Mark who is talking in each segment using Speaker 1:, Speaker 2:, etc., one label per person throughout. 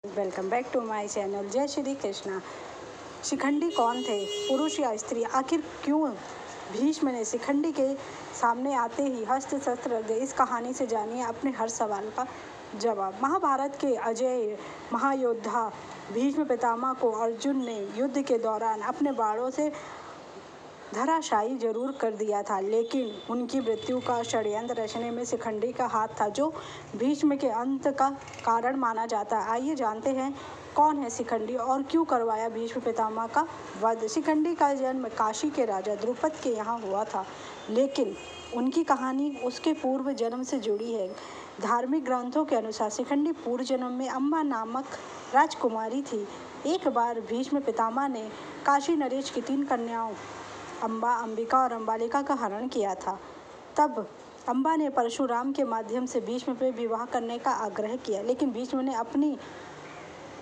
Speaker 1: Welcome back to my channel. जय श्री कृष्णा। शिखंडी कौन थे, पुरुष या स्त्री? आखिर क्यों भीष्म ने शिखंडी के सामने आते ही हस्त शस्त्र रख दिए? इस कहानी से जानिए अपने हर सवाल का जवाब। महाभारत के अजेय महायोद्धा भीष्म पितामह को अर्जुन ने युद्ध के दौरान अपने बाणों से धराशायी जरूर कर दिया था, लेकिन उनकी मृत्यु का षड्यंत्र रचने में शिखंडी का हाथ था, जो भीष्म के अंत का कारण माना जाता है। आइए जानते हैं कौन है शिखंडी और क्यों करवाया भीष्म पितामह का वध। शिखंडी का जन्म काशी के राजा द्रुपद के यहाँ हुआ था, लेकिन उनकी कहानी उसके पूर्व जन्म से जुड़ी है। धार्मिक ग्रंथों के अनुसार शिखंडी पूर्व जन्म में अम्बा नामक राजकुमारी थी। एक बार भीष्म पितामह ने काशी नरेश की 3 कन्याओं अम्बा, अंबिका और अम्बालिका का हरण किया था। तब अम्बा ने परशुराम के माध्यम से भीष्म पर विवाह करने का आग्रह किया, लेकिन भीष्म ने अपनी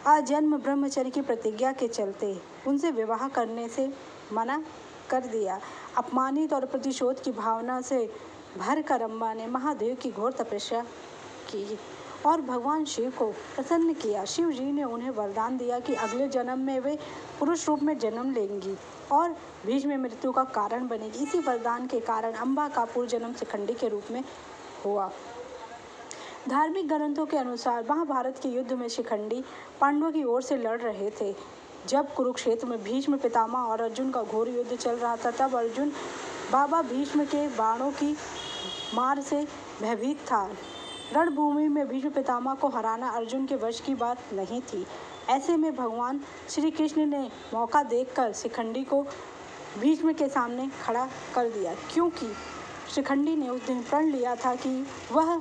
Speaker 1: आजन्म ब्रह्मचर्य की प्रतिज्ञा के चलते उनसे विवाह करने से मना कर दिया। अपमानित और प्रतिशोध की भावना से भरकर अम्बा ने महादेव की घोर तपस्या की और भगवान शिव को प्रसन्न किया। शिव जी ने उन्हें वरदान दिया कि अगले जन्म में वे पुरुष रूप में जन्म लेंगी और भीष्म में मृत्यु का कारण बनेगी। इसी वरदान के कारण अम्बा का पूर्व जन्म शिखंडी के रूप में हुआ। धार्मिक ग्रंथों के अनुसार महाभारत के युद्ध में शिखंडी पांडवों की ओर से लड़ रहे थे। जब कुरुक्षेत्र में भीष्म पितामह और अर्जुन का घोर युद्ध चल रहा था, तब अर्जुन बाबा भीष्म के बाणों की मार से भयभीत था। रणभूमि में भीष्म पितामह को हराना अर्जुन के वश की बात नहीं थी। ऐसे में भगवान श्री कृष्ण ने मौका देखकर शिखंडी को भीष्म के सामने खड़ा कर दिया, क्योंकि शिखंडी ने उस दिन प्रण लिया था कि वह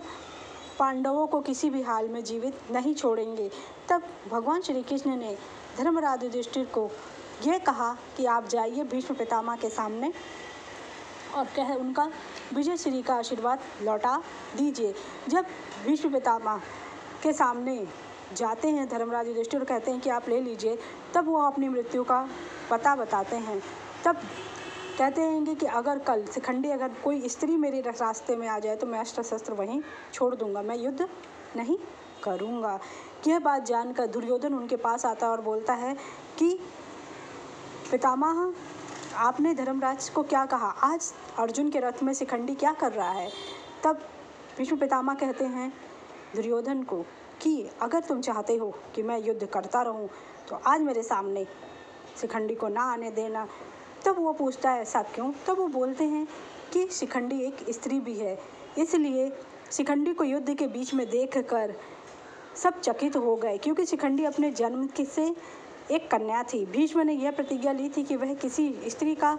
Speaker 1: पांडवों को किसी भी हाल में जीवित नहीं छोड़ेंगे। तब भगवान श्री कृष्ण ने धर्मराज युधिष्ठिर को यह कहा कि आप जाइए भीष्म पितामह के सामने और उनका विजय श्री का आशीर्वाद लौटा दीजिए। जब भीष्म पितामह के सामने जाते हैं धर्मराज युधिष्ठिर, कहते हैं कि आप ले लीजिए, तब वो अपनी मृत्यु का पता बताते हैं। तब कहते हैं कि अगर कल शिखंडी अगर कोई स्त्री मेरे रास्ते में आ जाए तो मैं अस्त्र शस्त्र वहीं छोड़ दूंगा, मैं युद्ध नहीं करूंगा। यह बात जानकर दुर्योधन उनके पास आता है और बोलता है कि पितामह, आपने धर्मराज को क्या कहा? आज अर्जुन के रथ में शिखंडी क्या कर रहा है? तब भीष्म पितामह कहते हैं दुर्योधन को कि अगर तुम चाहते हो कि मैं युद्ध करता रहूं तो आज मेरे सामने शिखंडी को ना आने देना। तब वो पूछता है ऐसा क्यों? तब वो बोलते हैं कि शिखंडी एक स्त्री भी है, इसलिए शिखंडी को युद्ध के बीच में देखकर सब चकित हो गए, क्योंकि शिखंडी अपने जन्म से एक कन्या थी। भीष्म ने यह प्रतिज्ञा ली थी कि वह किसी स्त्री का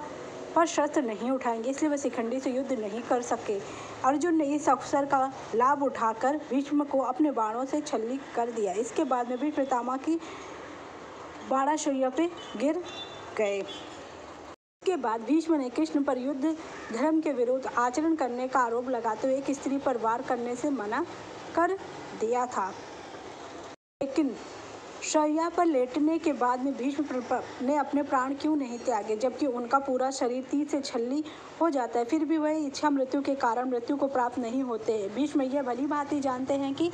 Speaker 1: पर शस्त्र नहीं उठाएंगे, इसलिए वह शिखंडी से युद्ध नहीं कर सके। अर्जुन ने इस अवसर का लाभ उठाकर भीष्म को अपने बाणों से छल्ली कर दिया। इसके बाद में भीष्म पितामह की बाणाशय्या पे गिर गए। इसके बाद भीष्म ने कृष्ण पर युद्ध धर्म के विरुद्ध आचरण करने का आरोप लगाते हुए एक स्त्री पर वार करने से मना कर दिया था। लेकिन शैया पर लेटने के बाद में भीष्म ने अपने प्राण क्यों नहीं त्यागे, जबकि उनका पूरा शरीर तीर से छल्ली हो जाता है, फिर भी वह इच्छा मृत्यु के कारण मृत्यु को प्राप्त नहीं होते। भीष्म यह भली भांति जानते हैं कि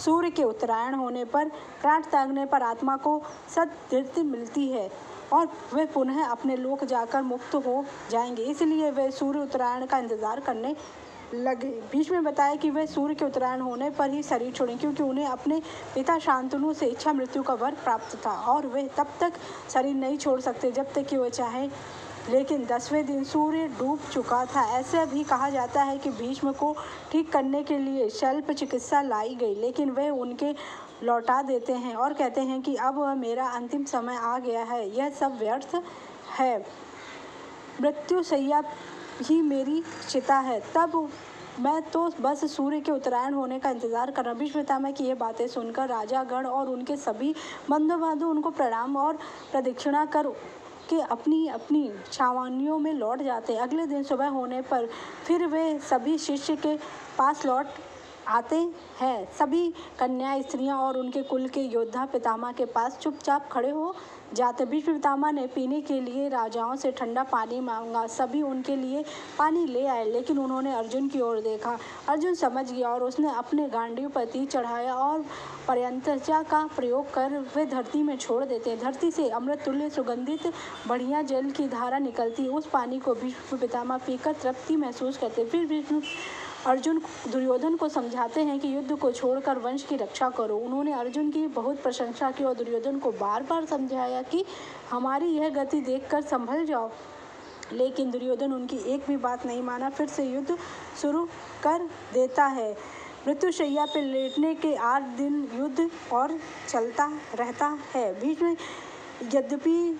Speaker 1: सूर्य के उत्तरायण होने पर प्राण त्यागने पर आत्मा को सद्गति मिलती है और वे पुनः अपने लोक जाकर मुक्त हो जाएंगे, इसलिए वे सूर्य उत्तरायण का इंतजार करने लगे। भीष्म ने बताया कि वे सूर्य के उत्तरायण होने पर ही शरीर छोड़ें, क्योंकि उन्हें अपने पिता शांतनु से इच्छा मृत्यु का वर प्राप्त था और वे तब तक शरीर नहीं छोड़ सकते जब तक कि वे चाहें। लेकिन 10वें दिन सूर्य डूब चुका था। ऐसा भी कहा जाता है कि भीष्म को ठीक करने के लिए शल्य चिकित्सा लाई गई, लेकिन वे उनके लौटा देते हैं और कहते हैं कि अब मेरा अंतिम समय आ गया है, यह सब व्यर्थ है, मृत्यु शैया ही मेरी चिता है, तब मैं तो बस सूर्य के उत्तरायण होने का इंतजार कर रहा। भीष्म पितामह की ये बातें सुनकर राजागण और उनके सभी बंधु उनको प्रणाम और प्रदक्षिणा कर के अपनी अपनी छावनियों में लौट जाते। अगले दिन सुबह होने पर फिर वे सभी शिष्य के पास लौट आते हैं। सभी कन्या स्त्रियां और उनके कुल के योद्धा पितामह के पास चुपचाप खड़े हो जाते। भीष्म पितामह ने पीने के लिए राजाओं से ठंडा पानी मांगा। सभी उनके लिए पानी ले आए, लेकिन उन्होंने अर्जुन की ओर देखा। अर्जुन समझ गया और उसने अपने गांडीव पर तीर चढ़ाया और पर्यंतजा का प्रयोग कर वे धरती में छोड़ देते। धरती से अमृत तुल्य सुगंधित बढ़िया जल की धारा निकलती। उस पानी को भीष्म पितामह पीकर तृप्ति महसूस करते। फिर भीष्म अर्जुन दुर्योधन को समझाते हैं कि युद्ध को छोड़कर वंश की रक्षा करो। उन्होंने अर्जुन की बहुत प्रशंसा की और दुर्योधन को बार बार समझाया कि हमारी यह गति देखकर संभल जाओ, लेकिन दुर्योधन उनकी एक भी बात नहीं माना। फिर से युद्ध शुरू कर देता है। मृत्युशैया पर लेटने के 8 दिन युद्ध और चलता रहता है। भीष्म यद्यपि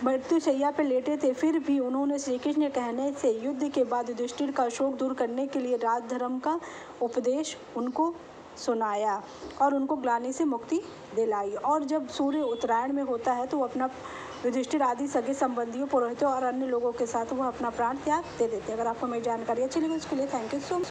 Speaker 1: मृत्युशैया पर लेटे थे, फिर भी उन्होंने श्री कृष्ण के कहने से युद्ध के बाद युधिष्ठिर का शोक दूर करने के लिए राजधर्म का उपदेश उनको सुनाया और उनको ग्लानि से मुक्ति दिलाई। और जब सूर्य उत्तरायण में होता है तो वो अपना युधिष्ठिर आदि सगे संबंधियों, पुरोहितों और अन्य लोगों के साथ वह अपना प्राण त्याग दे देते हैं। अगर आपको मेरी जानकारी अच्छी लगी उसके लिए थैंक यू सो मच।